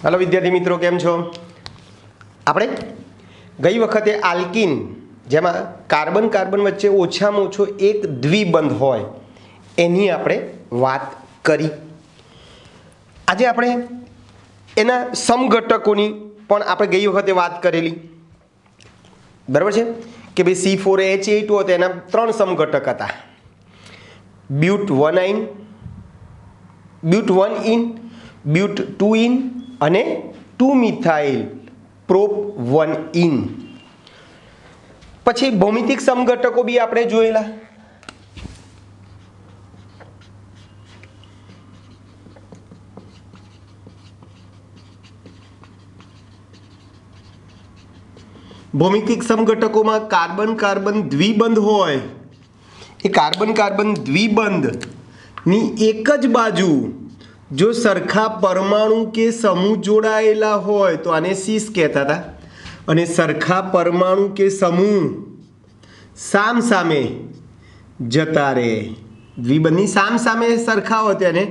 Hello विद्यार्थी मित्रों केम छो। આપણે ગઈ વખતે આલ્કીન જેમાં કાર્બન કાર્બન વચ્ચે ઓછામાં ઓછો એક દ્વિબંધ હોય એની આપણે વાત કરી। આજે આપણે એના સમઘટકોની પણ આપણે ગઈ વખતે વાત કરેલી, બરાબર છે કે ભાઈ C4H8 હોય તો એના ત્રણ સમઘટક હતા, બ્યુટ 1 ઇન, બ્યુટ 2 ઇન અને 2 મિથાઇલ પ્રોપ 1 ઇન। પછી ભૌમિતિક સમઘટકો બી આપણે જોયેલા। ભૌમિતિક સમઘટકોમાં કાર્બન કાર્બન દ્વિબંધ હોય, એ કાર્બન કાર્બન દ્વિબંધની એક જ બાજુ જો સરખા પરમાણુ કે સમૂહ જોડાયેલા હોય તો આને સીસ કહેતા હતા, અને સરખા પરમાણુ કે સમૂહ સામ સામે જતા રહે, દ્વિબંધની સામ સામે સરખા હોય તેને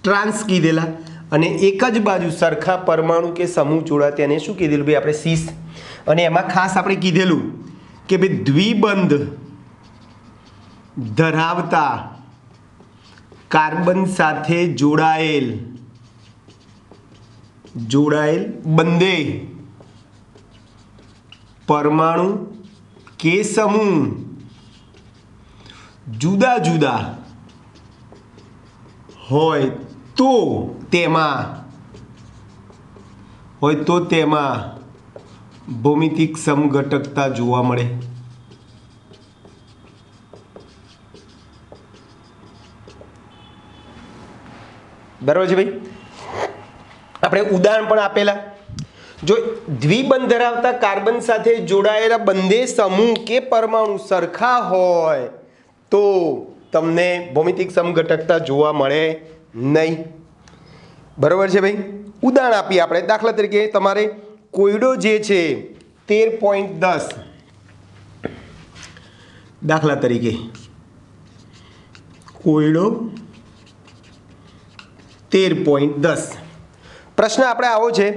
ટ્રાન્સ કીધેલા, અને એક જ બાજુ સરખા પરમાણુ કે સમૂહ જોડા તેને શું કીધેલું ભાઈ આપણે સીસ। અને એમાં ખાસ આપણે કીધેલું કે ભાઈ દ્વિબંધ ધરાવતા કાર્બન સાથે જોડાયેલ બંને પરમાણુ કે સમૂહ જુદા જુદા હોય તો તેમાં ભૌમિતિક સમઘટકતા જોવા મળે। બરાબર છે ભાઈ। આપણે ઉદાહરણ પણ આપેલા, જો દ્વિબંધ ધરાવતા કાર્બન સાથે જોડાયેલા બંને સમૂહ કે પરમાણુ સરખા હોય તો તમને ભૌમિતિક સમઘટકતા જોવા મળે નહીં। બરાબર છે ભાઈ। ઉદાહરણ આપીએ આપણે, દાખલા તરીકે તમારે કોયડો જે છે 13.10, દાખલા તરીકે કોયડો 13.10 પ્રશ્ન આપણે આવો છે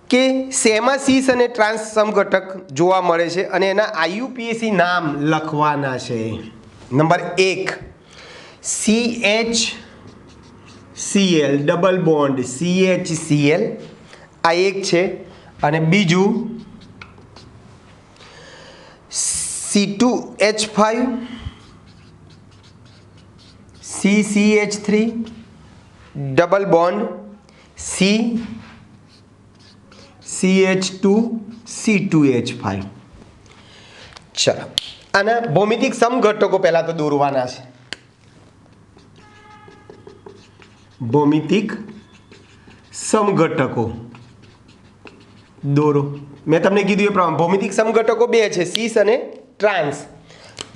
કે શેમાં સીસ અને ટ્રાન્સ સમઘટક જોવા મળે છે અને એના આઈયુપીએસી નામ લખવાના છે। Number 1 CHCl double bond CHCl આ એક છે, અને બીજું C2H5 CCH3 double bond CH2 C2H5। ચલો આના ભૌમિતિક સમઘટકો પહેલા તો દોરવાના છે। ભૌમિતિક સમઘટકો દોરો। મેં તમને કીધું એ પ્રમાણે ભૌમિતિક સમઘટકો બે છે, સીસ અને ટ્રાન્સ।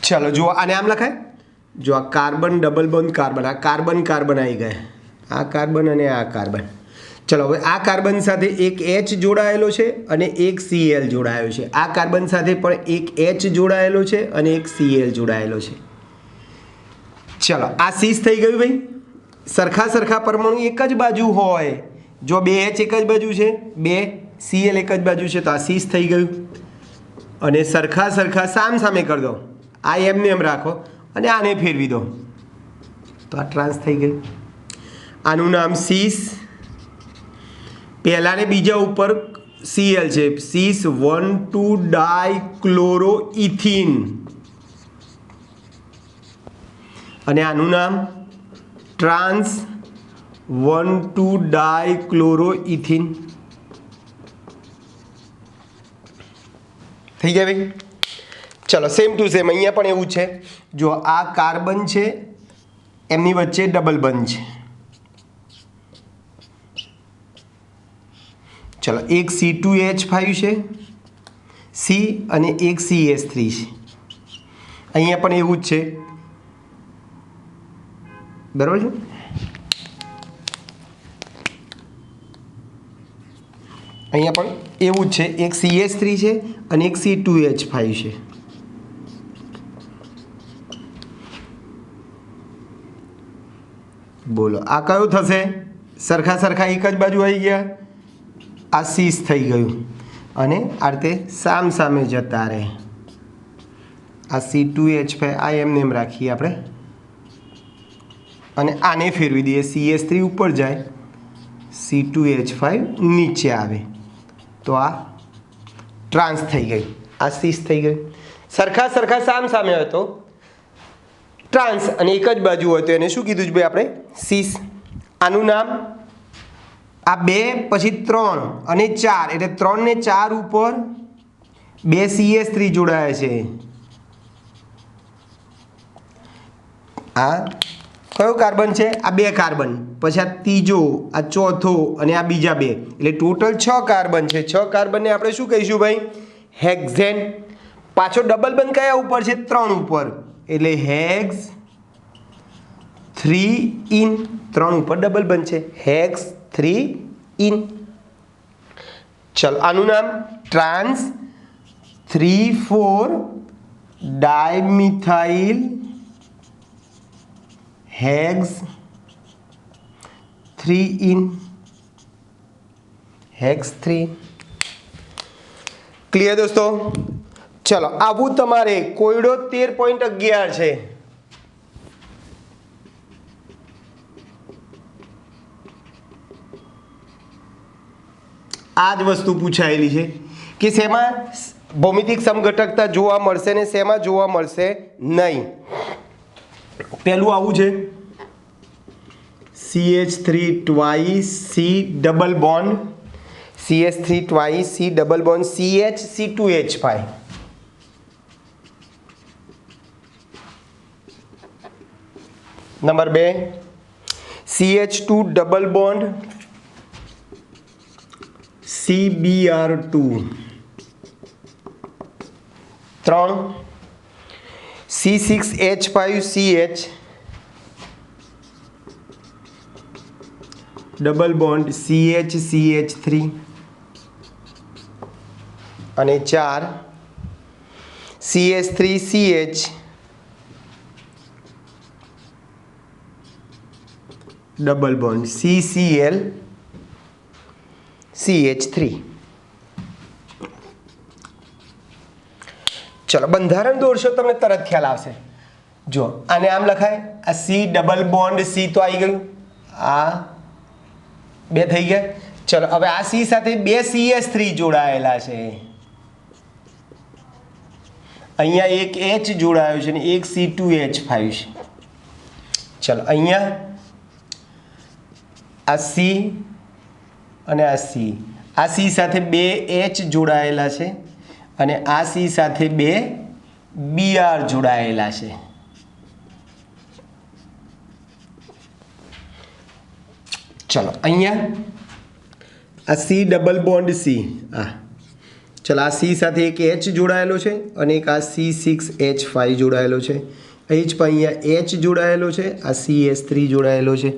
ચલો જુઓ, આને આમ લખાય, જો આ કાર્બન ડબલ બોન્ડ કાર્બન, આ કાર્બન કાર્બન આવી ગયા, આ કાર્બન અને આ કાર્બન। ચલો હવે આ કાર્બન સાથે એક H જોડાયેલો છે અને એક Cl જોડાયેલો છે, આ કાર્બન સાથે પણ એક H જોડાયેલો છે અને એક Cl જોડાયેલો છે। ચલો આ સીસ થઈ ગયું ભાઈ। સરખા સરખા પરમાણુ એક જ બાજુ હોય, જો બે H એક જ બાજુ છે, બે Cl એક જ બાજુ છે તો આ સીસ થઈ ગયું, અને સરખા સરખા સામ સામે કરી દો, આ એમને એમ રાખો અને આને ફેરવી દો તો આ ટ્રાન્સ થઈ ગયું। આનું નામ સીસ, પહેલા ને બીજા ઉપર Cl છે, સીસ 1,2 ડાયક્લોરોઇથિન, અને આનું નામ ટ્રાન્સ 1,2 ડાયક્લોરોઇથિન થઈ ગયા ભાઈ। ચલો સેમ ટુ સેમ અહીંયા પણ એવું છે, જો આ કાર્બન છે એમની વચ્ચે ડબલ બંધ છે, ચલો એક C2H5 છે C અને એક CH3 છે, અહીંયા પણ એવું જ છે, બરાબર છે। અહીંયા પણ એવું જ છે, એક CH3 છે અને એક C2H5 છે। બોલો આ કયું થશે? સરખા સરખા એક જ બાજુ આવી ગયા, આ સીસ થઈ ગયું અને આ રીતે સામ સામે જતા રહે. આ C2H5 આ એમને એમ રાખીએ આપણે અને આને ફેરવી દઈએ. CH3 ઉપર જાય, C2H5 નીચે આવે તો આ ટ્રાન્સ થઈ ગઈ, આ સીસ થઈ ગઈ. સરખા સરખા સામ સામે હોય તો ટ્રાન્સ અને એક જ બાજુ હોય તો એને શું કીધું છે ભાઈ આપણે? સીસ. આનું નામ આ 2 પછી 3 અને 4 એટલે 3 ને 4 ઉપર 2 CH3 જોડાયા છે. આ કયો કાર્બન છે? આ 2 કાર્બન, પછી આ ત્રીજો, આ ચોથો અને આ બીજા 2 એટલે ટોટલ 6 કાર્બન છે. 6 કાર્બનને આપણે શું કહીશું ભાઈ? હેક્ઝેન. પાછો ડબલ બંધ કયા ઉપર છે? 3 ઉપર એટલે હેક્સ 3 ઇન. 3 ઉપર ડબલ બંધ છે, હેક્સ 3 ઇન. ચલો આનું નામ trans 3,4 dimethyl hex 3 in, hex 3. Clear દોસ્તો? ચલો આવું તમારે કોયડો 13.11 છે. આ જ વસ્તુ પૂછાયેલી છે કે શેમાં ભૌમિતિક સમઘટકતા જોવા મળશે ને શેમાં જોવા મળશે નહીં. પહેલું આવું છે CH3 twice C double bond, CH3 twice C double bond CH C2H5. Number 2 CH2 double bond CBr2. 3 C6H5CH double bond CH3. અને 4 CH3CH double bond CCl CH3. ચલો બંધારણ દોરશો તમને તરત ખ્યાલ આવશે. જો આને આમ લખાય, આ C ડબલ બોન્ડ C તો આવી ગયું, આ 2 થઈ ગયા. ચલો હવે આ C સાથે 2 CH3 જોડાયેલા છે. અહીંયા એક H જોડાયો છે ને એક C2H5 છે. ચલો અહીંયા આ C અને આ C, આ C સાથે 2 H જોડાયેલા છે અને આ C સાથે 2 Br જોડાયેલા છે. ચલો અહીંયા આ C ડબલ બોન્ડ C, આ ચલો આ C સાથે એક H જોડાયેલો છે અને એક આ C6H5 જોડાયેલો છે. H પર અહીંયા H જોડાયેલો છે, આ CH3 જોડાયેલો છે.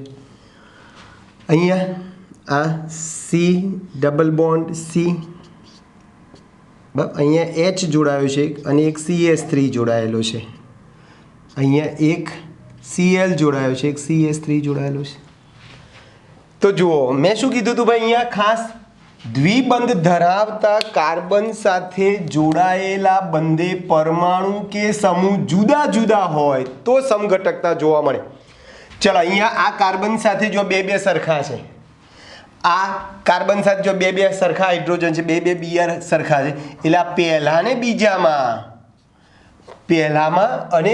અહીંયા આ C ડબલ બોન્ડ C, અહીંયા H જોડાયો છે અને એક CH3 જોડાયેલો છે. અહીંયા એક Cl જોડાયો છે, એક CH3 જોડાયેલો છે. તો જુઓ મેં શું કીધું હતું ભાઈ? અહીંયા ખાસ દ્વિબંધ ધરાવતા કાર્બન સાથે જોડાયેલા બંને પરમાણુ કે સમૂહ જુદા જુદા હોય તો સમઘટકતા જોવા મળે. ચલો અહીંયા આ કાર્બન સાથે જો 2 સરખા છે, આ કાર્બન સાથે જો 2 સરખા હાઇડ્રોજન છે, 2 Br સરખા છે, એટલે આ પહેલા ને બીજામાં, પહેલામાં અને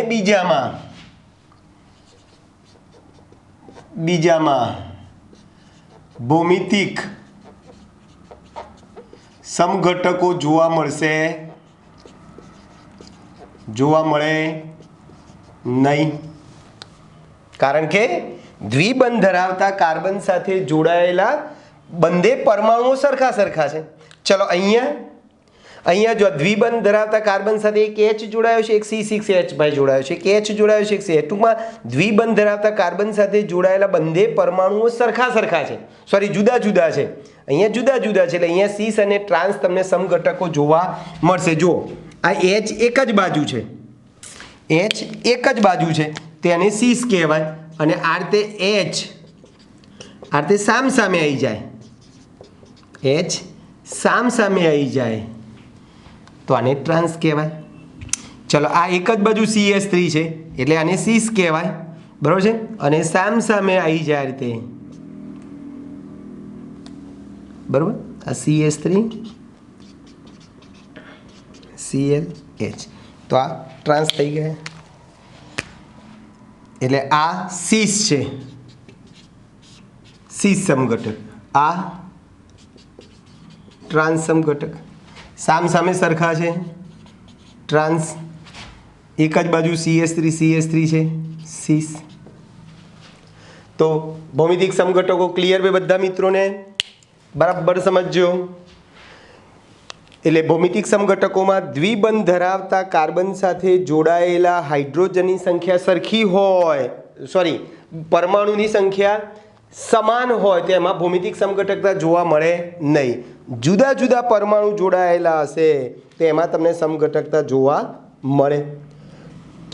બીજામાં ભૌમિતિક સમઘટકો જોવા મળશે, જોવા મળે નહીં. કારણ કે દ્વિબંધ ધરાવતા કાર્બન સાથે જોડાયેલા બંને પરમાણુઓ સરખા સરખા છે. ચલો અહીંયા જો દ્વિબંધ ધરાવતા કાર્બન સાથે એક H જોડાયો છે, એક C6H5 જોડાયો છે, એક H જોડાયો છે, એક C. ટૂંકમાં દ્વિબંધ ધરાવતા કાર્બન સાથે જોડાયેલા બંને પરમાણુઓ સરખા સરખા છે, સોરી જુદા જુદા છે. અહીંયા જુદા જુદા છે એટલે અહીંયા સીસ અને ટ્રાન્સ તમને સમઘટકો જોવા મળશે. જો આ H એક જ બાજુ છે, H એક જ બાજુ છે તેને સીસ કહેવાય અને આ રીતે H આ રીતે સામ સામે આવી જાય, H સામ સામે આવી જાય તો આને ટ્રાન્સ કહેવાય. ચલો આ એક જ બાજુ CH3 છે એટલે આને સીસ કહેવાય, બરાબર છે. અને સામ સામે આવી જાય આ રીતે, બરાબર. આ CH3 ClH તો આ ટ્રાન્સ થઈ ગયા. એટલે આ સીસ છે, સીસ સમઘટક. આ ટ્રાન્સ સમઘટક. સામ સામે સરખા છે, ટ્રાન્સ. એક જ બાજુ CH3 છે, સીસ. તો ભૌમિતિક સમઘટકો ક્લિયર બે બધા મિત્રોને? બરાબર સમજજો. એટલે ભૌમિતિક સમઘટકોમાં દ્વિબંધ ધરાવતા કાર્બન સાથે જોડાયેલા હાઇડ્રોજનની સંખ્યા સરખી હોય, પરમાણુની સંખ્યા સમાન હોય તો એમાં ભૌમિતિક સમઘટકતા જોવા મળે નહીં. જુદા જુદા પરમાણુ જોડાયેલા હશે તો એમાં તમને સમઘટકતા જોવા મળે.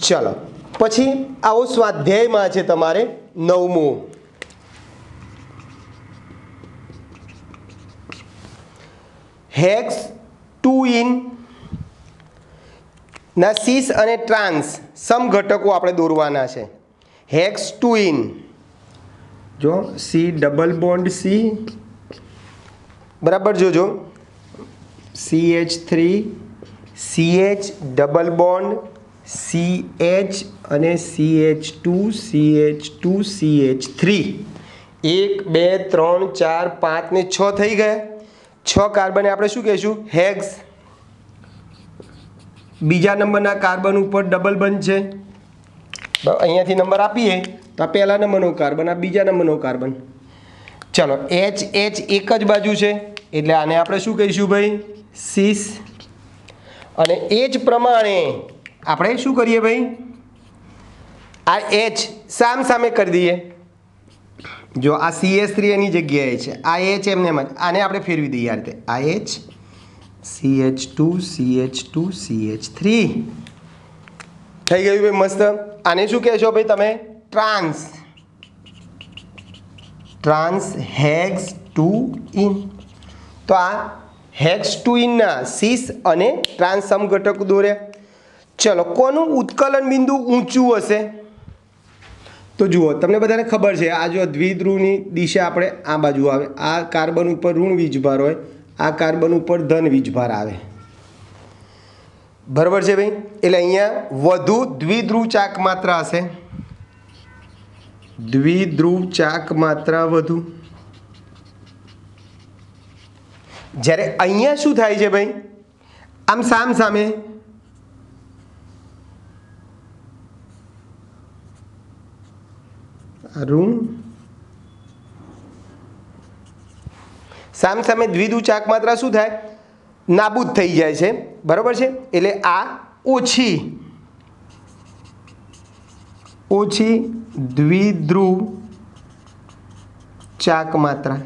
ચલો પછી આવો સ્વાધ્યાયમાં છે તમારે 9મું. હેક્સ 2 ના સીસ અને ટ્રાન્સ સમઘટકો આપણે દોરવાના છે. હેક્સ 2 જો C ડબલ બોન્ડ C, બરાબર. જોજો CH3 CH double bond CH અને CH2 CH2 CH3. 1 2 3 4 5 ને 6 થઈ ગયા. 6 કાર્બન આપણે શું કહીશું? હેક્સ. બીજા નંબરના કાર્બન ઉપર ડબલ બંધ છે, અહીંયાથી નંબર આપીએ તો આ પહેલા નંબરનો કાર્બન, આ બીજા નંબરનો કાર્બન. ચલો H એક જ બાજુ છે એટલે આને આપણે શું કહીશું ભાઈ? સીસ. અને એ જ પ્રમાણે આપણે શું કરીએ ભાઈ? આ H સામ સામે કરી દઈએ. જો આ CH3 એની જગ્યાએ છે, આ H એમને એમ જ, આને આપણે ફેરવી દઈએ આ રીતે. આ H CH2 CH2 CH3 થઈ ગયું ભાઈ, મસ્ત. આને શું કહેશો ભાઈ તમે? ટ્રાન્સ. ટ્રાન્સ હેક્સ 2 તો આ હેક્સ 2 ના સીસ અને ટ્રાન્સ સમઘટક દોર્યા. ચલો કોનું ઉત્કલન બિંદુ ઊંચું હશે? તો જુઓ તમને બધાને ખબર છે, આ જો દ્વિધ્રુવની દિશા આપણે આ બાજુ આવે, આ કાર્બન ઉપર ઋણ વીજભાર હોય, આ કાર્બન ઉપર ધન વીજભાર આવે, બરાબર છે ભાઈ. એટલે અહીંયા વધુ દ્વિધ્રુવ ચાક માત્રા હશે, દ્વિધ્રુવ ચાક માત્રા વધુ. જ્યારે અહીંયા શું થાય છે ભાઈ? આમ સામ સામે ઋણ સામ સામે દ્વિધ્રુવ ચાક માત્રા શું થાય? નાબૂદ થઈ જાય છે, બરાબર છે. એટલે આ ઓછી દ્વિધ્રુવ ચાક માત્રા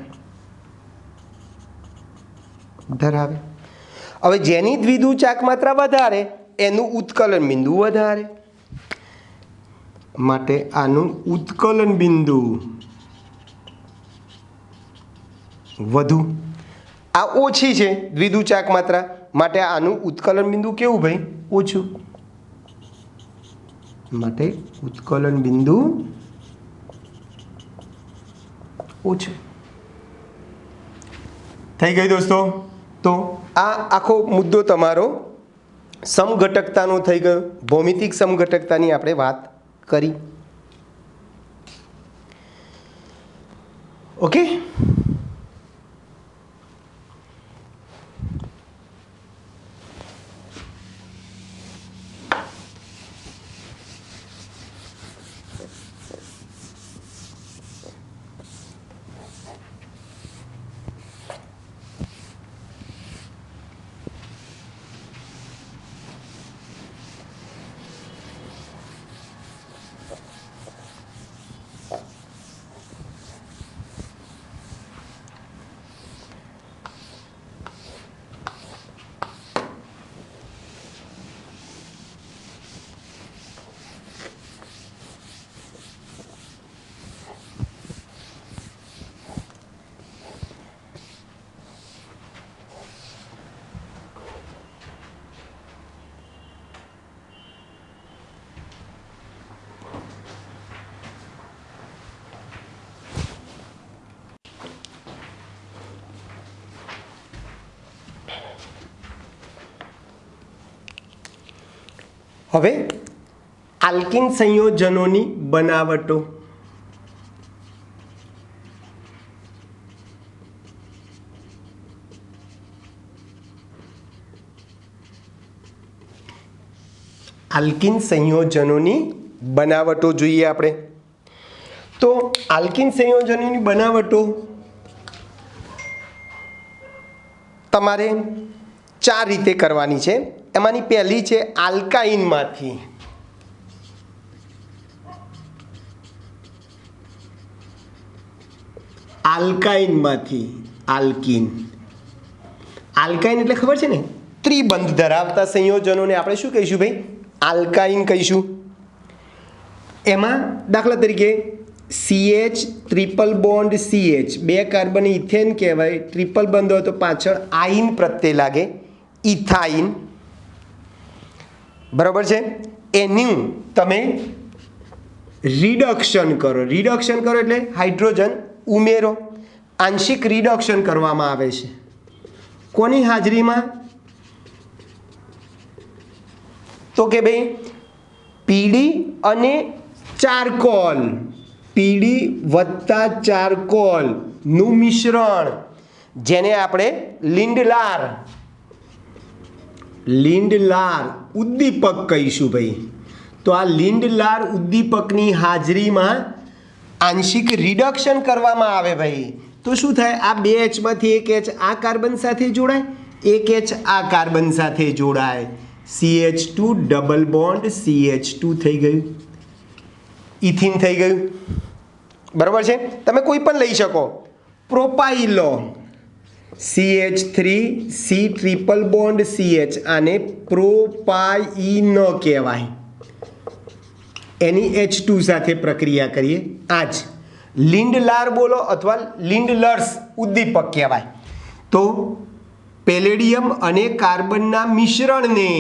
ધરાવે. હવે જેની દ્વિધ્રુવ ચાક માત્રા વધારે એનું ઉત્કલન બિંદુ વધારે, માટે આનું ઉત્કલન બિંદુ વધુ. આ ઓછી છે દ્વિધ્રુવ ચાક માત્રા, માટે આનું ઉત્કલન બિંદુ કેવું ભાઈ? ઓછું. માટે ઉત્કલન બિંદુ ઓછું. થઈ ગઈ દોસ્તો. તો આ આખો મુદ્દો તમારો સમઘટકતાનો થઈ ગયો. ભૌમિતિક સમઘટકતાની આપણે વાત કરી. ઓકે. હવે આલ્કિન સંયોજનોની બનાવટો. આલ્કિન સંયોજનોની બનાવટો જોઈએ આપણે. તો આલ્કિન સંયોજનોની બનાવટો તમારે 4 રીતે કરવાની છે. એમાંની પહેલી છે આલ્કાઇનમાંથી. આલ્કિન એટલે ખબર છે ને, ત્રિબંધ ધરાવતા સંયોજનોને આપણે શું કહીશું ભાઈ? આલ્કાઇન કહીશું. એમાં દાખલા તરીકે CH triple bond CH, 2 carbon ethane કહેવાય. ટ્રિપલ બંધ હોય તો પાછળ આઇન પ્રત્યે લાગે, ઇથાઇન. બરાબર છે. એનું તમે રિડક્શન કરો એટલે હાઇડ્રોજન ઉમેરો. આંશિક રિડક્શન કરવામાં આવે છે કોની હાજરીમાં? તો કે ભાઈ પીડી અને ચારકોલ, પીડી વત્તા ચારકોલનું મિશ્રણ, જેને આપણે લિંડલાર ઉદ્દીપક કહીશું ભાઈ. તો આ લિંડલાર ઉદ્દીપકની હાજરીમાં આંશિક રિડક્શન કરવામાં આવે ભાઈ. તો શું થાય? આ 2H માંથી 1H આ કાર્બન સાથે જોડાય, 1H આ કાર્બન સાથે જોડાય, CH2 ડબલ બોન્ડ CH2 થઈ ગયું, ઇથિન થઈ ગયું. બરાબર છે. તમે કોઈ પણ લઈ શકો. પ્રોપાઇલ લો, CH3 C triple bond CH, આને પ્રોપાઇન કહેવાય. એની H2 સાથે પ્રક્રિયા કરીએ. આ જ લિંડલાર બોલો અથવા લિંડલર્સ ઉદ્દીપક કહેવાય. તો પેલેડિયમ અને કાર્બનના મિશ્રણને,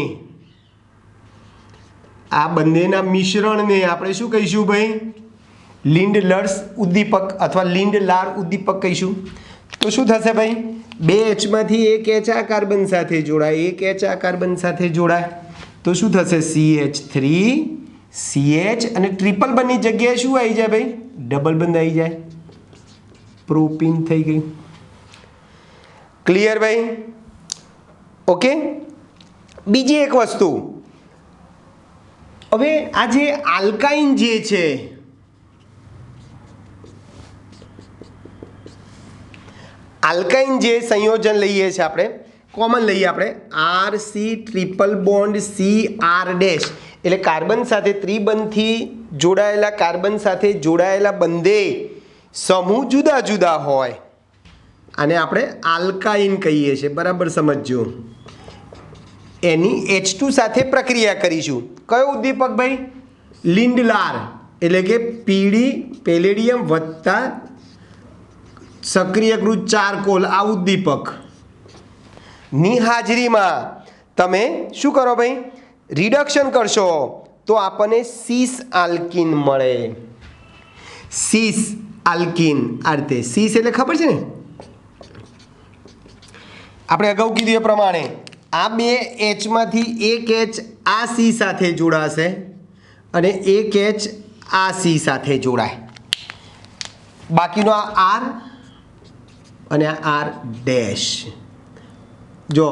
આ બંનેના મિશ્રણને આપણે શું કહીશું ભાઈ? લિંડલર્સ ઉદ્દીપક અથવા લિંડલાર ઉદ્દીપક કહીશું. તો શું થશે ભાઈ? 2H માંથી 1H આ કાર્બન સાથે જોડાય, 1H આ કાર્બન સાથે જોડાય. તો શું થશે? CH3 CH અને ટ્રિપલ બંધની જગ્યાએ શું આવી જાય ભાઈ? ડબલ બંધ આવી જાય, પ્રોપીન થઈ ગયું. ક્લિયર ભાઈ? ઓકે. બીજી એક વસ્તુ, હવે આ જે આલ્કાઇન જે છે, આલ્કાઇન જે સંયોજન લઈએ છીએ આપણે, કોમન લઈએ આપણે, RC triple bond CR dash, એટલે કાર્બન સાથે ત્રિબંધથી જોડાયેલા કાર્બન સાથે જોડાયેલા બંને સમૂહ જુદા જુદા હોય, આને આપણે આલ્કાઇન કહીએ છીએ. બરાબર સમજજો. એની H2 સાથે પ્રક્રિયા કરીશું. કયો ઉદ્દીપક ભાઈ? લિંડલાર, એટલે કે પીડી પેલેડિયમ વત્તા સક્રિયકૃત ચારકોલ, આ ઉદ્દીપક ની હાજરીમાં તમે શું કરો ભાઈ? રિડક્શન કરશો તો આપણને સિસ આલ્કિન મળે. સિસ આલ્કિન આ રીતે. સિસ એટલે ખબર છે ને, આપણે અગાઉ કીધું એ પ્રમાણે આ 2H માંથી 1H આ C સાથે જોડાશે અને 1H આ C સાથે જોડાય. બાકીનો આ R અને આ R ડેશ. જો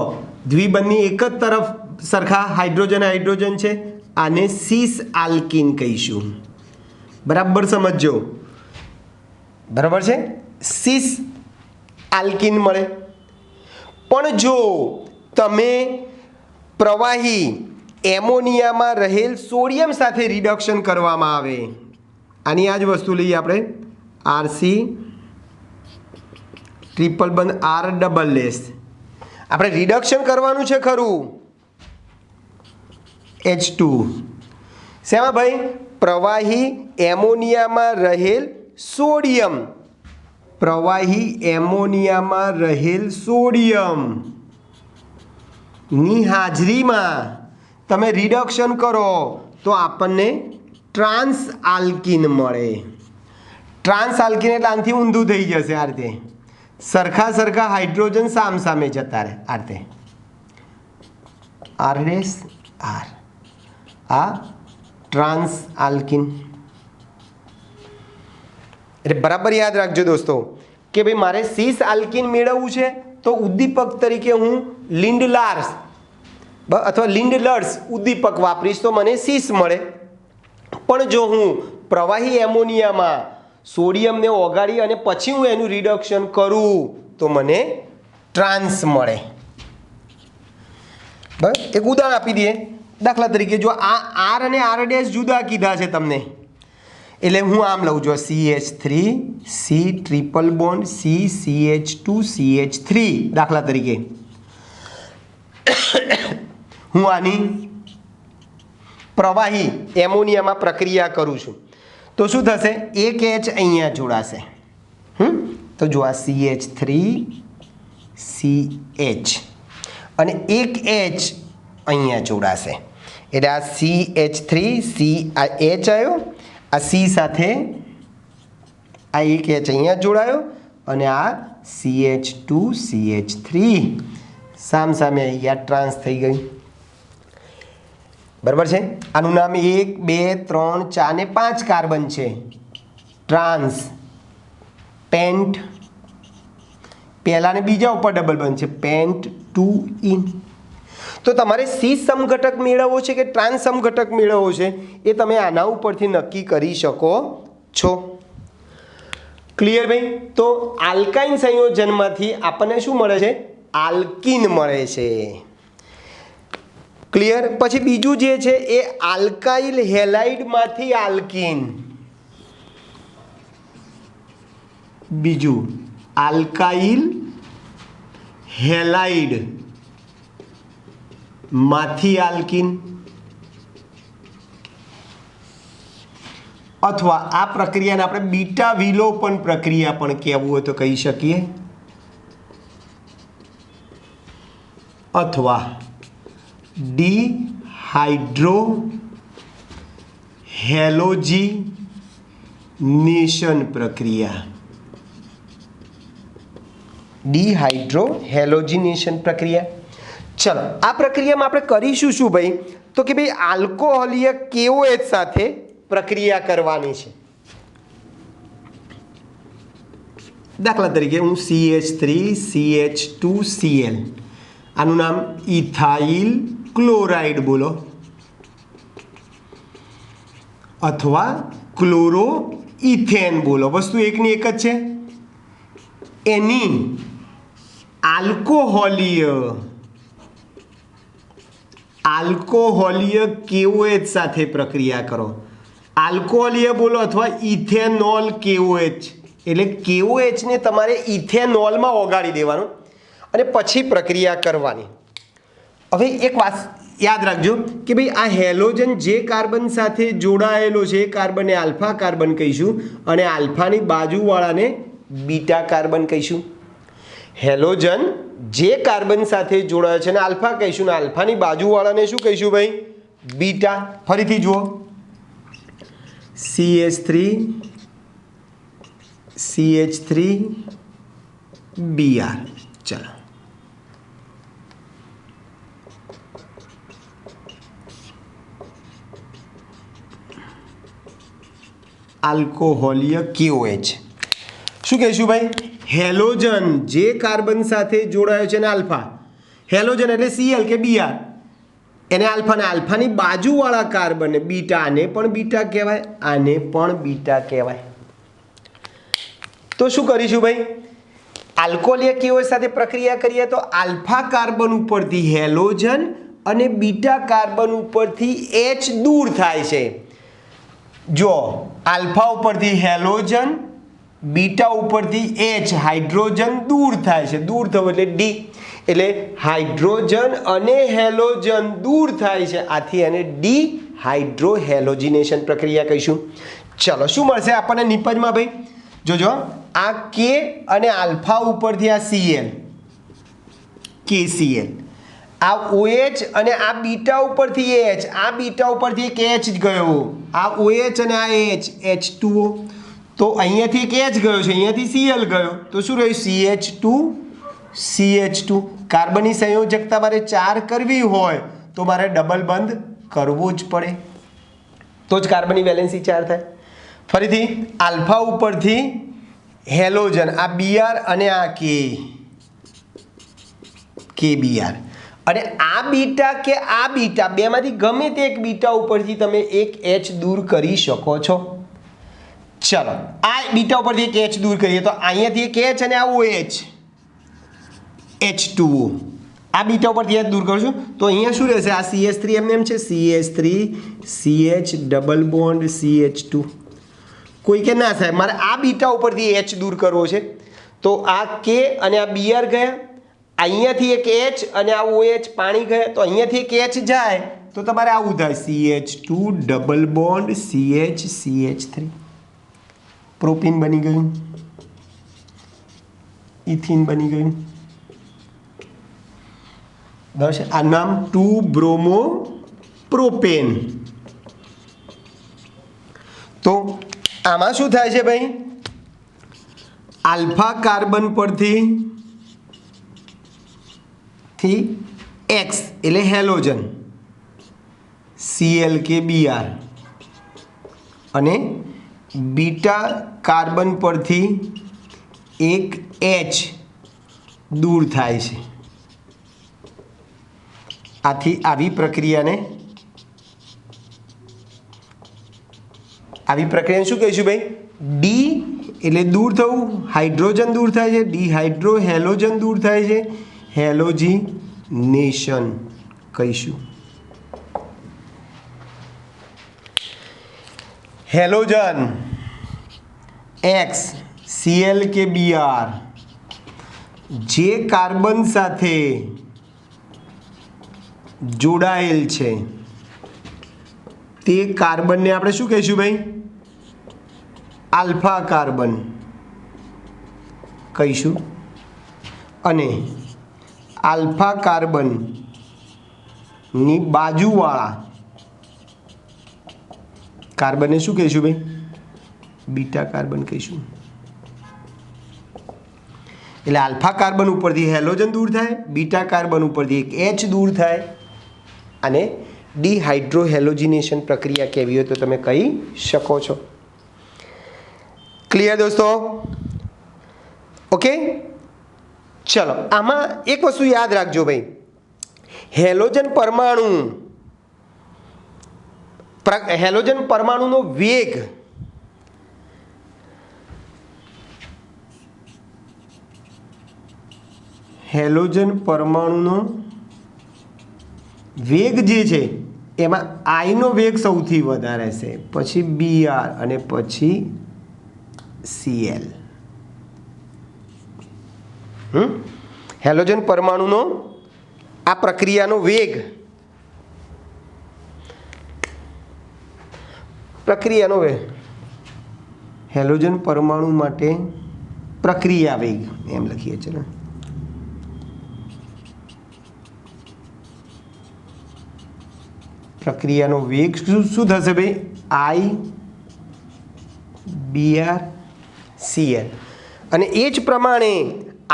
દ્વિબંધની એક જ તરફ સરખા હાઇડ્રોજન છે, આને સિસ આલ્કિન કહીશું. બરાબર સમજજો. બરાબર છે. સિસ આલ્કિન મળે. પણ જો તમે પ્રવાહી એમોનિયામાં રહેલ સોડિયમ સાથે રિડક્શન કરવામાં આવે, આની આ જ વસ્તુ લઈએ આપણે, RC ટ્રિપલ બંધ R ડબલ લેસ, આપણે રિડક્શન કરવાનું છે ખરું, H2 શેમાં ભાઈ? પ્રવાહી એમોનિયામાં રહેલ સોડિયમ, પ્રવાહી એમોનિયામાં રહેલ સોડિયમ ની હાજરીમાં તમે રિડક્શન કરો તો આપણને ટ્રાન્સ આલ્કિન મળે. ટ્રાન્સ આલ્કિન એટલે આનાથી ઊંધું થઈ જશે. આ રીતે સરખા હાઇડ્રોજન સામે જતા રહે. આ રીતે R ડેશ R, આ ટ્રાન્સ આલ્કીન. એટલે બરાબર યાદ રાખજો દોસ્તો કે ભાઈ મારે સીસ આલ્કીન મેળવવું છે તો ઉદ્દીપક તરીકે હું લિન્ડલાર્સ અથવા લિન્ડલર્સ ઉદ્દીપક વાપરીશ તો મને સીસ મળે. પણ જો હું પ્રવાહી એમોનિયામાં સોડિયમને ઓગાળી અને પછી હું એનું રિડક્શન કરું તો મને ટ્રાન્સ મળે. બસ એક ઉદાહરણ આપી દઈએ. દાખલા તરીકે જો આ આર અને આર ડેશ જુદા કીધા છે તમને, એટલે હું આમ લઉં જો CH3 C triple bond C CH2 CH3 દાખલા તરીકે હું આની પ્રવાહી એમોનિયામાં પ્રક્રિયા કરું છું તો શું થશે? એક H અહીંયા જોડાશે. તો જો આ CH3 CH અને એક H અહીંયા જોડાશે એટલે આ CH3 C આ H આવ્યો, આ C સાથે આ એક H અહીંયા જોડાયો અને આ CH2 CH3 સામ સામે અહીંયા ટ્રાન્સ થઈ ગઈ. બરાબર છે. આનું નામ 1 2 3 4 ને 5 કાર્બન છે. ટ્રાન્સ પેન્ટ પહેલા ને બીજા ઉપર ડબલ બંધ છે પેન્ટ 2 ઇન. તો તમારે સી સમઘટક મેળવવો છે કે ટ્રાન્સ સમઘટક મેળવવો છે એ તમે આના ઉપરથી નક્કી કરી શકો છો. ક્લિયર ભાઈ? તો આલ્કાઇન સંયોજનમાંથી આપણને શું મળે છે? આલ્કીન મળે છે. ક્લિયર? પછી બીજું જે છે એ આલ્કાઇલ હેલાઇડમાંથી આલ્કીન. બીજું આલ્કાઇલ હેલાઇડ માંથી આલ્કીન, અથવા આ પ્રક્રિયાને આપણે બીટા વિલોપન પ્રક્રિયા પણ કહેવું હોય તો કહી શકીએ, અથવા ડિહાઇડ્રો હેલોજિનેશન પ્રક્રિયા. ડિહાઇડ્રો હેલોજિનેશન પ્રક્રિયા. ચલો આ પ્રક્રિયામાં આપણે કરીશું શું ભાઈ? તો કે ભાઈ આલ્કોહોલીય KOH સાથે પ્રક્રિયા કરવાની છે. દાખલા તરીકે હું CH3 CH2 Cl આનું નામ ઇથાઇલ ક્લોરાઇડ બોલો અથવા ક્લોરો ઇથેન બોલો, વસ્તુ એકની એક જ છે. એની આલ્કોહોલીય KOH સાથે પ્રક્રિયા કરો. આલ્કોહોલીય બોલો અથવા ઇથેનોલ KOH, એટલે KOH ને તમારે ઇથેનોલમાં ઓગાળી દેવાનું અને પછી પ્રક્રિયા કરવાની. હવે એક વાત યાદ રાખજો કે ભાઈ આ હેલોજન જે કાર્બન સાથે જોડાયેલો છે એ કાર્બનને આલ્ફા કાર્બન કહીશું અને આલ્ફાની બાજુવાળાને બીટા કાર્બન કહીશું. હેલોજન જે કાર્બન સાથે જોડાયો છે અને આલ્ફા કહીશું ને આલ્ફાની બાજુવાળાને શું કહીશું ભાઈ? બીટા. ફરીથી જુઓ CH3 CH3 Br. ચલો આલ્કોહોલીય KOH શું કહીશું ભાઈ? હેલોજન જે કાર્બન સાથે જોડાયો છે ને આલ્ફા, હેલોજન એટલે Cl કે Br, એને આલ્ફા ને આલ્ફાની બાજુવાળા કાર્બન બીટા, આને પણ બીટા કહેવાય, આને પણ બીટા કહેવાય. તો શું કરીશું ભાઈ? આલ્કોહોલીય KOH સાથે પ્રક્રિયા કરીએ તો આલ્ફા કાર્બન ઉપરથી હેલોજન અને બીટા કાર્બન ઉપરથી H દૂર થાય છે. જો આલ્ફા ઉપરથી હેલોજન, બીટા ઉપરથી H હાઇડ્રોજન દૂર થાય છે. દૂર થવું એટલે D, એટલે હાઇડ્રોજન અને હેલોજન દૂર થાય છે, આથી એને ડિહાઇડ્રો હેલોજિનેશન પ્રક્રિયા કહીશું. ચલો શું મળશે આપણને નિપજમાં ભાઈ? જોજો આ K અને આલ્ફા ઉપરથી આ Cl KCl, આ OH અને આ બીટા ઉપરથી H, આ બીટા ઉપરથી એક H જ ગયો, આ OH અને આ H H2O, તો અહીંયાથી એક H ગયો છે, અહીંયાથી Cl ગયો, તો શું રહ્યું? CH2 CH2. કાર્બનની સંયોજકતા મારે 4 કરવી હોય તો મારે ડબલ બંધ કરવો જ પડે, તો જ કાર્બનની વેલેન્સી 4 થાય. ફરીથી આલ્ફા ઉપરથી હેલોજન, આ Br અને આ KBr, અને આ બીટા કે આ બીટા બેમાંથી ગમે તે એક બીટા ઉપરથી તમે એક H દૂર કરી શકો છો. ચલો આ બીટા ઉપરથી એક H દૂર કરીએ તો અહીંયાથી એક H અને આ OH H2O, આ બીટા ઉપરથી H દૂર કરશું તો અહીંયા શું રહેશે? આ CH3 એમ છે, CH3 CH double bond CH2. કોઈ કે ના સાહેબ મારે આ બીટા ઉપરથી H દૂર કરવો છે, તો આ K અને આ Br ગયા, અહીંયાથી એક H અને આ OH પાણી ગયા, તો અહીંયાથી એક H જાય તો તમારે આવું થાય CH2 double bond CH3. Propyne બની ગયું, ઇથિન બની ગયું. બરાબર, આ નામ 2 બ્રોમો પ્રોપેન. તો આમાં શું થાય છે ભાઈ? આલ્ફા કાર્બન પરથી X એટલે હેલોજન ClKBr, અને બીટા કાર્બન પરથી એક H દૂર થાય છે. આથી આવી પ્રક્રિયાને શું કહીશું ભાઈ? ડી એટલે દૂર થવું, હાઇડ્રોજન દૂર થાય છે, ડિહાઇડ્રો હેલોજન દૂર થાય છે, હેલોજિનેશન કહીશું. હેલોજન X ClKBr જે કાર્બન સાથે જોડાયેલ છે તે કાર્બનને આપણે શું કહીશું ભાઈ? આલ્ફા કાર્બન કહીશું. અને આલ્ફા કાર્બનની બાજુવાળા કાર્બનને શું કહીશું ભાઈ? બીટા કાર્બન કહીશું. એટલે આલ્ફા કાર્બન ઉપરથી હેલોજન દૂર થાય, બીટા કાર્બન ઉપરથી એક H દૂર થાય, અને ડિહાઇડ્રો હેલોજિનેશન પ્રક્રિયા કેવી હોય તો તમે કહી શકો છો. ક્લિયર દોસ્તો? ઓકે, ચલો આમાં એક વસ્તુ યાદ રાખજો ભાઈ, હેલોજન પરમાણુનો વેગ જે છે એમાં I નો વેગ સૌથી વધારે છે, પછી Br અને પછી Cl. હેલોજન પરમાણુનો આ પ્રક્રિયાનો વેગ હેલોજન પરમાણુ માટે પ્રક્રિયા વેગ એમ લખીએ. ચલો પ્રક્રિયાનો વેગ શું થશે ભાઈ? I Br Cl. અને એ જ પ્રમાણે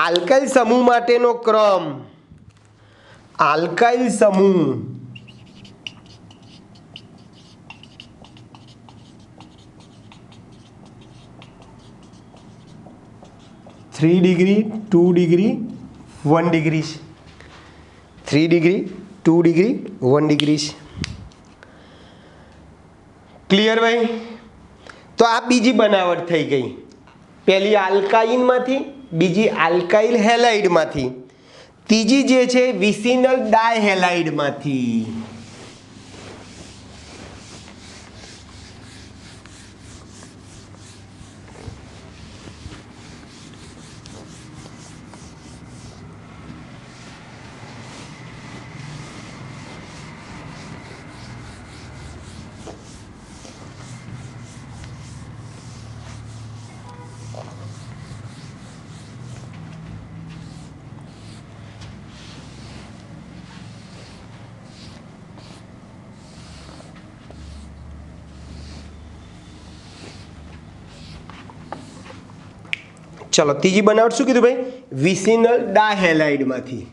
આલ્કાઇલ સમૂહ માટેનો ક્રમ, આલ્કાઇલ સમૂહ 3 degree 2 degree 1 degree 3 degree 2 degree 1 degree. Clear ભાઈ? તો આ બીજી બનાવટ થઈ ગઈ, પહેલી આલ્કાઇનમાંથી, બીજી આલ્કાઇલ હેલાઇડમાંથી, ત્રીજી જે છે વિસિનલ ડાયહેલાઇડમાંથી. ચલો ત્રીજી બનાવટ શું કીધું ભાઈ? વિસિનલ ડાયહેલાઇડમાંથી.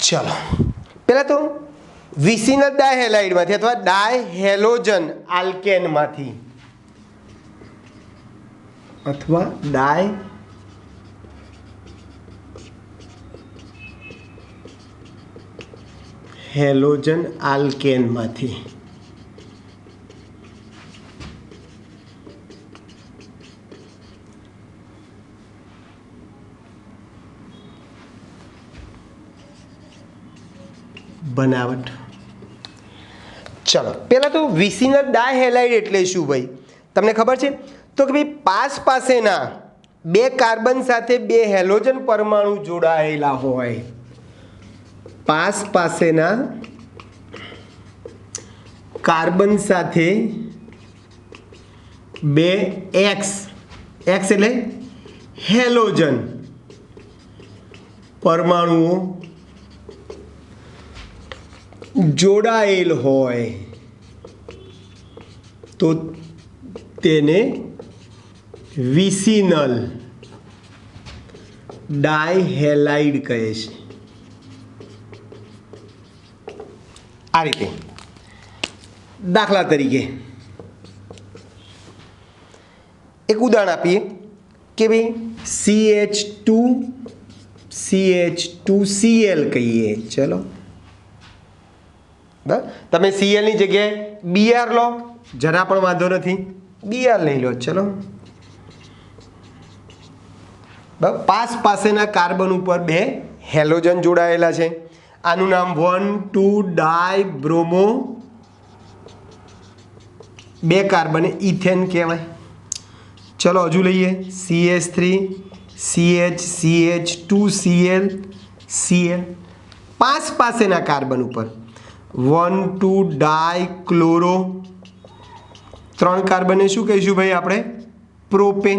ચલો પહેલાં તો વિસિનલ ડાયહેલાઇડમાંથી અથવા ડાયહેલોજન આલ્કેનમાંથી અથવા ડાયહેલોજન આલ્કેનમાંથી બનાવટ. ચલો પહેલાં તો વિસિનલ ડાયહેલાઇડ એટલે શું ભાઈ તમને ખબર છે? તો કે ભાઈ પાસેના બે કાર્બન સાથે બે હેલોજન પરમાણુ જોડાયેલા હોય. પાસેના કાર્બન સાથે બે એક્સ એટલે હેલોજન પરમાણુઓ જોડાયેલ હોય તો તેને વિસિનલ ડાયહેલાઇડ કહે છે. આ રીતે દાખલા તરીકે એક ઉદાહરણ આપીએ કે ભાઈ CH2Cl કહીએ. ચલો તમે Clની જગ્યાએ Br લો, જરા પણ વાંધો નથી, Br લઈ લો. ચલો પાસેના કાર્બન ઉપર બે હેલોજન જોડાયેલા છે. આનું નામ 1,2-ડાયબ્રોમો બે કાર્બન ઇથેન કહેવાય. ચલો હજુ લઈએ CH3 CH2Cl Cl. પાસેના કાર્બન ઉપર 1,2-ડાયક્લોરો ત્રણ કાર્બનને શું કહીશું ભાઈ આપણે? પ્રોપેન.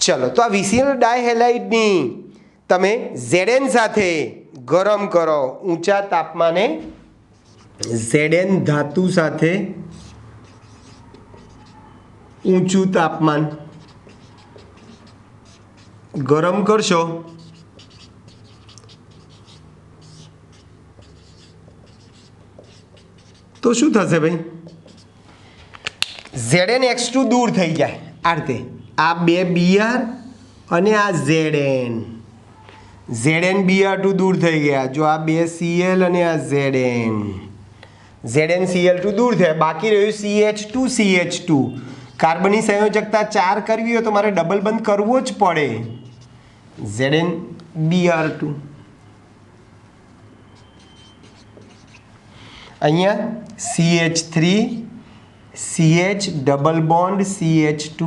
ચલો તો આ વિસિનલ ડાયહેલાઇડની તમે Zn સાથે ગરમ કરો ઊંચા તાપમાને. Zn ધાતુ સાથે ઊંચું તાપમાન ગરમ કરશો તો શું થશે ભાઈ? ZnX2 દૂર થઈ જાય. આ રીતે આ બે Br અને આ ZnBr2 દૂર થઈ ગયા. જો આ બે Cl અને આ ZnCl2 દૂર થયા. બાકી રહ્યું CH2 કાર્બનની સંયોજકતા 4 કરવી હોય તો મારે ડબલ બંધ કરવો જ પડે. ZnBr2 અહીંયા CH3 CH double bond CH2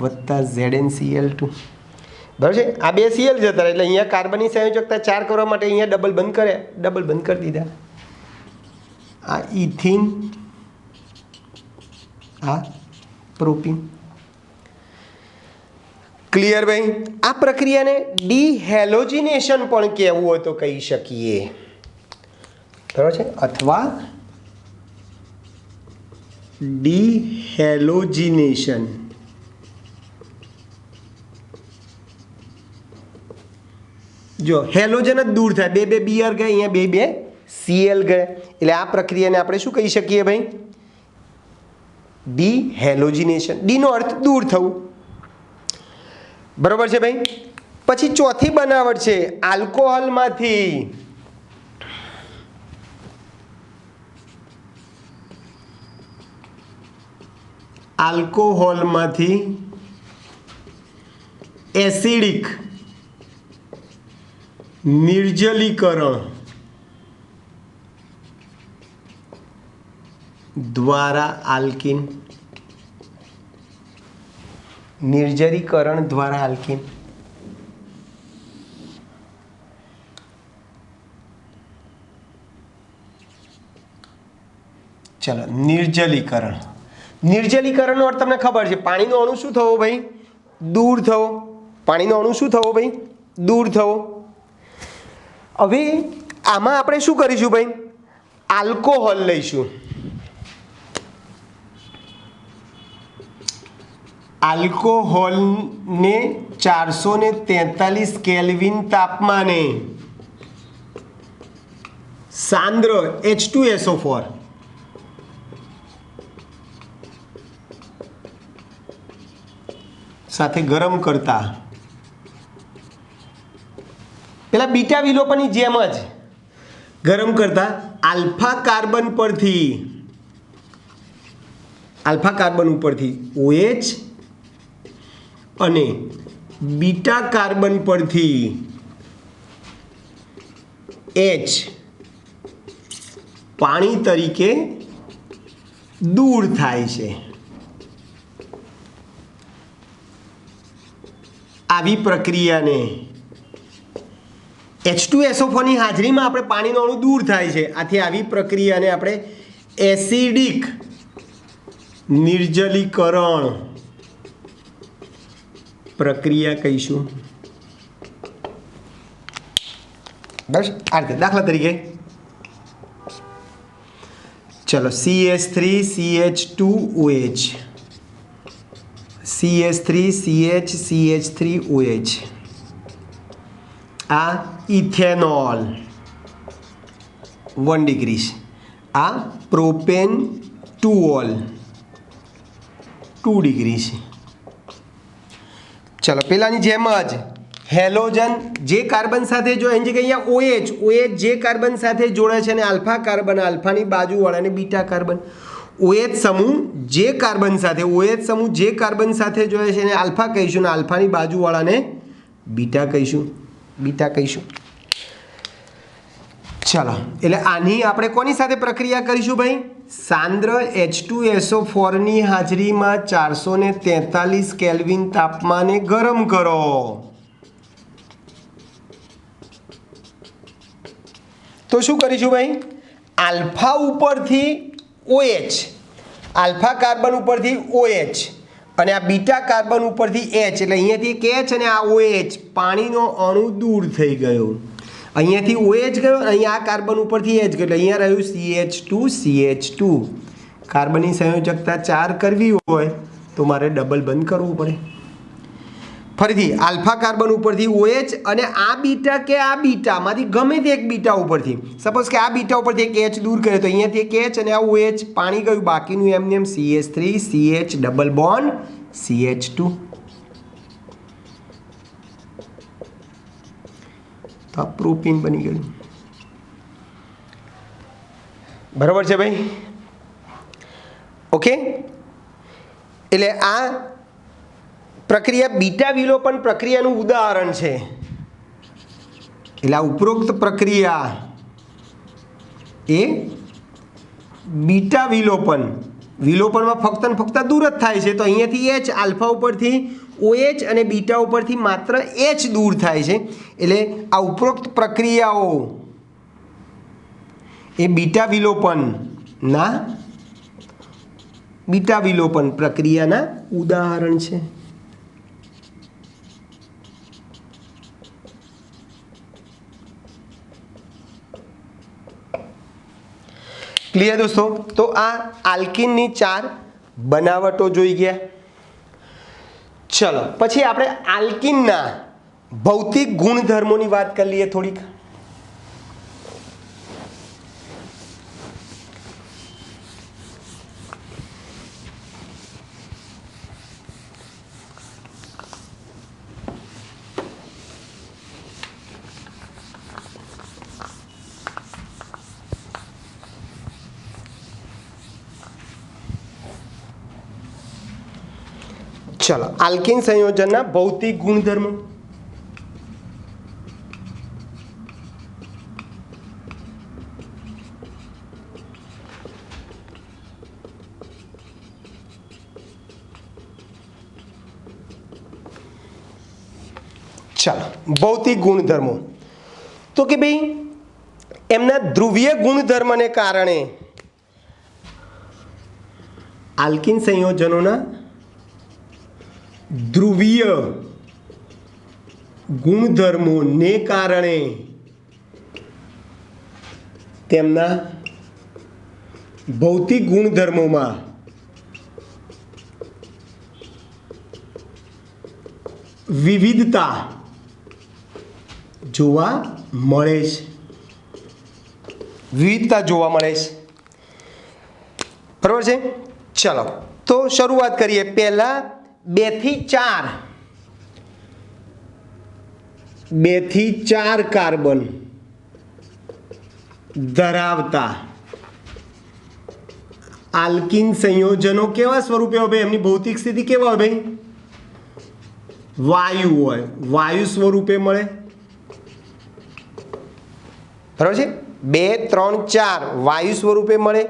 વત્તા ZnCl2 બરાબર છે. આ બે Cl જતા એટલે અહીંયા કાર્બનની સંયોજકતા 4 કરવા માટે અહીંયા ડબલ બંધ કરી દીધા. આ ઇથિન આ પ્રોપીન. ક્લિયર ભાઈ? આ પ્રક્રિયાને ડિહેલોજિનેશન પણ કહેવું હોય તો કહી શકીએ. બરાબર છે. અથવા ડિહેલોજિનેશન. જો હેલોજન જ દૂર થાય, બે Br ગયા, અહીંયા બે Cl ગયા, એટલે આ પ્રક્રિયાને આપણે શું કહી શકીએ ભાઈ? ડિહેલોજિનેશન. ડીનો અર્થ દૂર થવું. બરોબર છે ભાઈ? પછી ચોથી બનાવટ છે આલ્કોહોલમાંથી એસિડિક નિર્જલીકરણ દ્વારા આલ્કીન. નિર્જલીકરણ દ્વારા આલ્કીન. ચલો નિર્જલીકરણનો અર્થ તમને ખબર છે? પાણીનો અણુ શું થવો ભાઈ? દૂર થવો. પાણીનો અણુ શું થવો ભાઈ? દૂર થવો. હવે આમાં આપણે શું કરીશું ભાઈ? આલ્કોહોલ લઈશું. આલ્કોહોલ ને 443 કેલ્વિન તાપમાને સાંદ્ર H2SO4 સાથે ગરમ કરતા પેલા બીટા વિલોપનની જેમ જ ગરમ કરતા આલ્ફા કાર્બન ઉપરથી OH અને બીટા કાર્બન પરથી H પાણી તરીકે દૂર થાય છે। આવી પ્રક્રિયાને H2SO4 ની હાજરીમાં આપણે પાણીનો અણુ દૂર થાય છે, આથી આવી પ્રક્રિયાને આપણે એસિડિક નિર્જલીકરણ પ્રક્રિયા કહીશું। બસ આ રીતે દાખલા તરીકે ચલો CH3CH2OH CH3CH3OH આ ઇથેનોલ 1 ડિગ્રી છે, આ પ્રોપેન 2ઓલ 2 ડિગ્રી છે। ચલો પેલાની જેમ જ હેલોજન જે કાર્બન સાથે જો એની જગ્યાએ અહીંયા OH જે કાર્બન સાથે જોડે છે અને આલ્ફા કાર્બન આલ્ફાની બાજુવાળા અને બીટા કાર્બન OH સમૂહ જે કાર્બન સાથે જોડે છે એને આલ્ફા કહીશું અને આલ્ફાની બાજુવાળાને બીટા કહીશું। ચલો એટલે આની આપણે કોની સાથે પ્રક્રિયા કરીશું ભાઈ? સાંદ્ર H2SO4 ની હાજરીમાં 443 કેલ્વિન તાપમાને ગરમ કરો। તો શું કરીશું ભાઈ? આલ્ફા ઉપરથી OH, આલ્ફા કાર્બન ઉપરથી OH અને આ બીટા કાર્બન ઉપરથી H, એટલે અહીંયાથી એક H અને આ OH પાણીનો અણુ દૂર થઈ ગયો। અહીંયાથી OH ગયો, અહીંયા આ કાર્બન ઉપરથી H ગયો, એટલે અહીંયા રહ્યું CH2 કાર્બનની સંયોજકતા 4 કરવી હોય તો મારે ડબલ બંધ કરવું પડે। ફરીથી આલ્ફા કાર્બન ઉપરથી OH અને આ બીટા કે આ બીટામાંથી ગમે તે એક બીટા ઉપરથી, સપોઝ કે આ બીટા ઉપરથી એક H દૂર કરે તો અહીંયાથી એક H અને આ OH પાણી ગયું, બાકીનું એમને એમ CH3 CH double bond CH2। તો આ પ્રોપીન બની ગયું। બરાબર છે ભાઈ? ઓકે, એટલે આ પ્રક્રિયા બીટા વિલોપન પ્રક્રિયાનું ઉદાહરણ છે। એટલે આ ઉપરોક્ત પ્રક્રિયા એ બીટા વિલોપનમાં ફક્ત ને ફક્ત દૂર જ થાય છે। તો અહીંયાથી H આલ્ફા ઉપરથી OH અને બીટા ઉપરથી માત્ર H દૂર થાય છે। એટલે આ ઉપરોક્ત પ્રક્રિયાઓ એ બીટા વિલોપન પ્રક્રિયાના ઉદાહરણ છે। ક્લિયર દોસ્તો? તો આ આલ્કીનની 4 બનાવટો જોઈ ગયા। ચલો પછી આપણે આલ્કીનના ભૌતિક ગુણધર્મોની વાત કરી લઈએ થોડીક। चलो आल्कीन संयोजनना भौतिक गुणधर्मो। चलो भौतिक गुणधर्मो तो कि भाई एमना ध्रुवीय गुणधर्म ने कारणे आल्कीन संयोजनों ध्रुवीय गुणधर्मों ने कारणे तेमना भौतिक गुणधर्मों में વિવિધતા જોવા મળે છે, વિવિધતા જોવા મળે છે, બરાબર છે। ચલો તો શરૂઆત કરીએ। પહેલા 2 થી 4, 2 થી 4 કાર્બન ધરાવતા આલ્કીન સંયોજનો કેવા સ્વરૂપે હોય ભાઈ? એમની ભૌતિક સ્થિતિ કેવા હોય ભાઈ? વાયુ હોય, વાયુ સ્વરૂપે મળે, બરાબર છે। 2, 3, 4 વાયુ સ્વરૂપે મળે।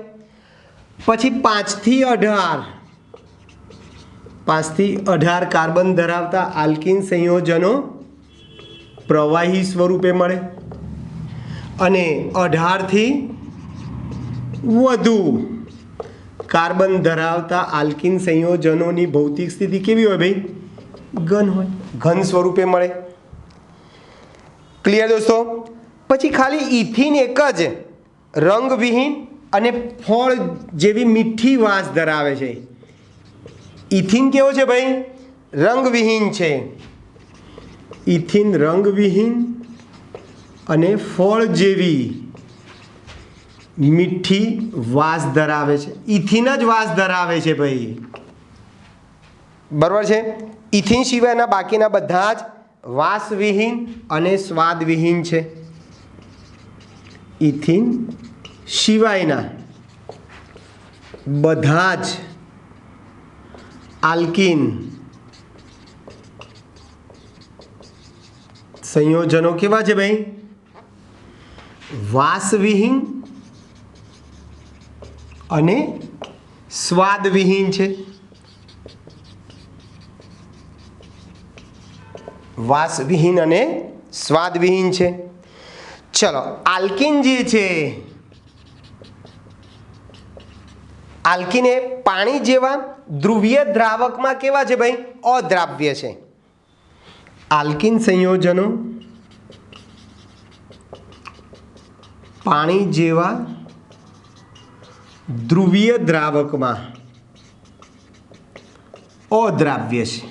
પછી 5 થી 18, 5 થી 18 કાર્બન ધરાવતા આલ્કીન સંયોજનો પ્રવાહી સ્વરૂપે મળે। અને 18 થી વધુ કાર્બન ધરાવતા આલ્કીન સંયોજનોની ભૌતિક સ્થિતિ કેવી હોય ભાઈ? ઘન હોય, ઘન સ્વરૂપે મળે। ક્લિયર દોસ્તો? પછી ખાલી ઇથિન એક જ રંગવિહીન અને ફળ જેવી મીઠી વાસ ધરાવે છે। ઇથિન કેવો છે ભાઈ? રંગવિહીન છે। ઇથિન રંગવિહીન અને ફળ જેવી મીઠી વાસ ધરાવે છે। ઇથિન જ વાસ ધરાવે છે ભાઈ, બરાબર છે। ઇથિન સિવાયના બાકીના બધા જ વાસવિહીન અને સ્વાદવિહીન છે। ઇથિન સિવાયના બધા જ આલ્કીન સંયોજનો કેવા છે ભાઈ? વાસવિહીન અને સ્વાદવિહીન છે। વાસવિહીન અને સ્વાદવિહીન છે। ચલો આલ્કીન જે છે, આલ્કીન એ પાણી જેવા ધ્રુવીય દ્રાવકમાં કેવા છે ભાઈ? અદ્રાવ્ય છે। આલ્કીન સંયોજનો પાણી જેવા ધ્રુવીય દ્રાવકમાં અદ્રાવ્ય છે,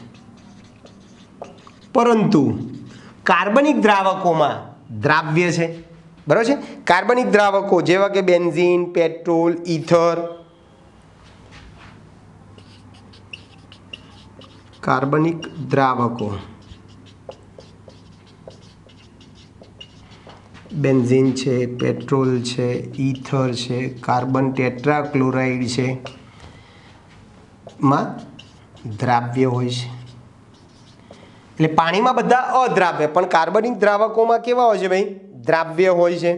પરંતુ કાર્બનિક દ્રાવકોમાં દ્રાવ્ય છે, બરાબર છે। કાર્બનિક દ્રાવકો જેવા કે બેન્ઝીન, પેટ્રોલ, ઇથર, કાર્બનિક દ્રાવકો, બેન્ઝીન છે, પેટ્રોલ છે, ઇથર છે, કાર્બન ટેટ્રાક્લોરાઇડ છે, માં દ્રાવ્ય હોય છે। એટલે પાણીમાં બધા અદ્રાવ્ય, પણ કાર્બનિક દ્રાવકોમાં કેવા હોય છે ભાઈ? દ્રાવ્ય હોય છે।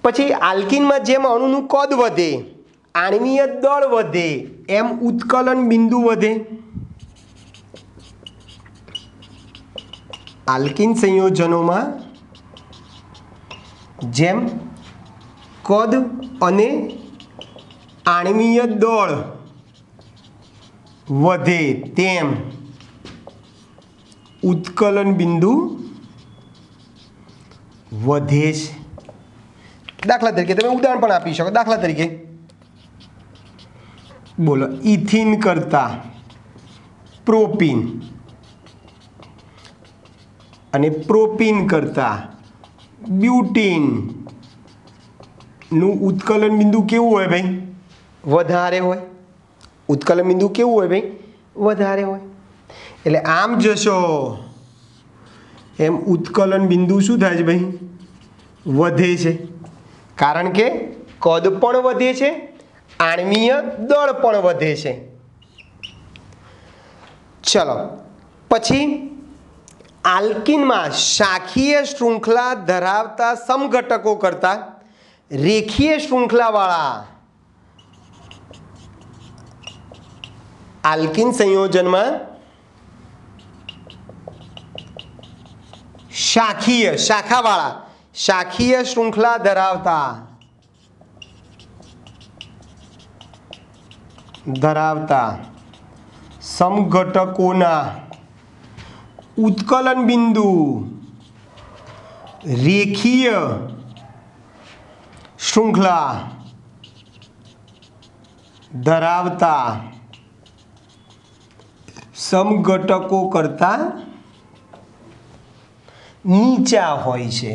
પછી આલ્કીનમાં જેમ અણુનું કદ વધે, આણ્વીય દળ વધે, એમ ઉત્કલન બિંદુ વધે। આલ્કીન સંયોજનોમાં જેમ કદ અને આણ્વીય દળ વધે તેમ ઉત્કલન બિંદુ વધે છે। દાખલા તરીકે તમે ઉદાહરણ પણ આપી શકો। દાખલા તરીકે બોલો, ઇથિન કરતા પ્રોપીન અને પ્રોપીન કરતા બ્યુટીન નું ઉત્કલન બિંદુ કેવું હોય ભાઈ? વધારે હોય। ઉત્કલન બિંદુ કેવું હોય ભાઈ? વધારે હોય। એટલે આમ જશો એમ ઉત્કલન બિંદુ શું થાય છે ભાઈ? વધે છે, કારણ કે કદ પણ વધે છે, આણ્વીય દળ પણ વધે છે। ચલો પછી આલ્કીનમાં શાખીય શૃંખલા ધરાવતા સમઘટકો કરતાં રેખીય શૃંખલાવાળા આલ્કીન સંયોજનમાં શાખીય શૃંખલા ધરાવતા સમઘટકોના ઉત્કલન બિંદુ રેખીય શૃંખલા ધરાવતા સમઘટકો કરતાં નીચા હોય છે,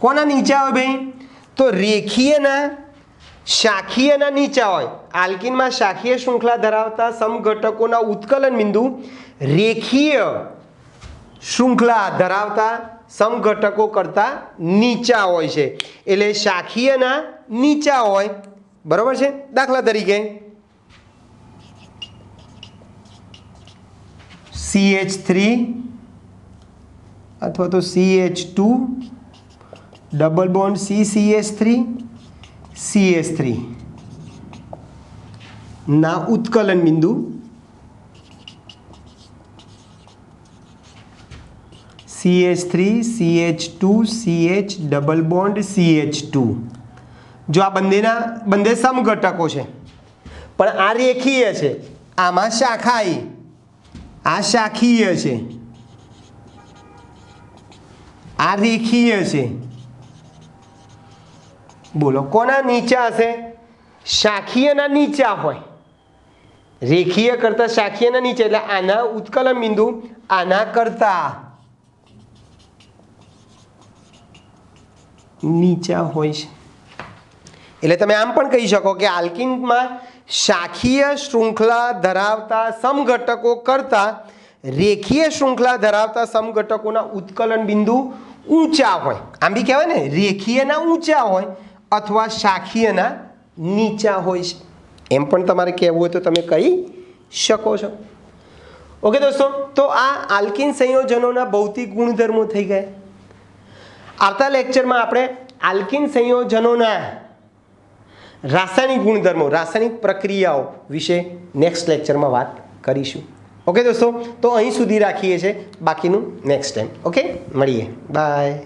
કોના નીચા હોય ભાઈ? તો રેખીયના શાખીયના નીચા હોય. આલ્કીનમાં શાખીય શૃંખલા ધરાવતા સમઘટકોના ઉત્કલન બિંદુ રેખીય શૃંખલા ધરાવતા સમઘટકો કરતાં નીચા હોય છે. એટલે શાખીયના નીચા હોય, બરોબર છે. દાખલા તરીકે CH3 અથવા તો CH2 ડબલ બોન્ડ CCH3 ના ઉત્કલન બિંદુ CH3 CH2 CH double bond CH2. જો આ બંને સમઘટકો છે પણ આ રેખીય છે, આમાં શાખાઈ, આ શાખીય છે, આ રેખીય છે. બોલો કોના નીચા હશે? શાખીયના નીચા હોય. રેખીય કરતા શાખીયના નીચે, એટલે આના ઉત્કલન બિંદુ આના કરતા નીચા હોય છે. એટલે તમે આમ પણ કહી શકો કે આલ્કીનમાં શાખીય શૃંખલા ધરાવતા સમઘટકો કરતાં રેખીય શૃંખલા ધરાવતા સમઘટકોના ઉત્કલન બિંદુ ઊંચા હોય. આમ બી કહેવાય ને, રેખીયના ઊંચા હોય અથવા શાખીયના નીચા હોય છે. એમ પણ તમારે કહેવું હોય તો તમે કહી શકો છો. ઓકે દોસ્તો, તો આ આલ્કીન સંયોજનોના ભૌતિક ગુણધર્મો થઈ ગયા. આવતા લેક્ચરમાં આપણે આલ્કીન સંયોજનોના રાસાયણિક ગુણધર્મો, રાસાયણિક પ્રક્રિયાઓ વિશે નેક્સ્ટ લેક્ચરમાં વાત કરીશું. ઓકે દોસ્તો, તો અહીં સુધી રાખીએ છીએ, બાકીનું નેક્સ્ટ ટાઈમ. ઓકે, મળીએ, બાય.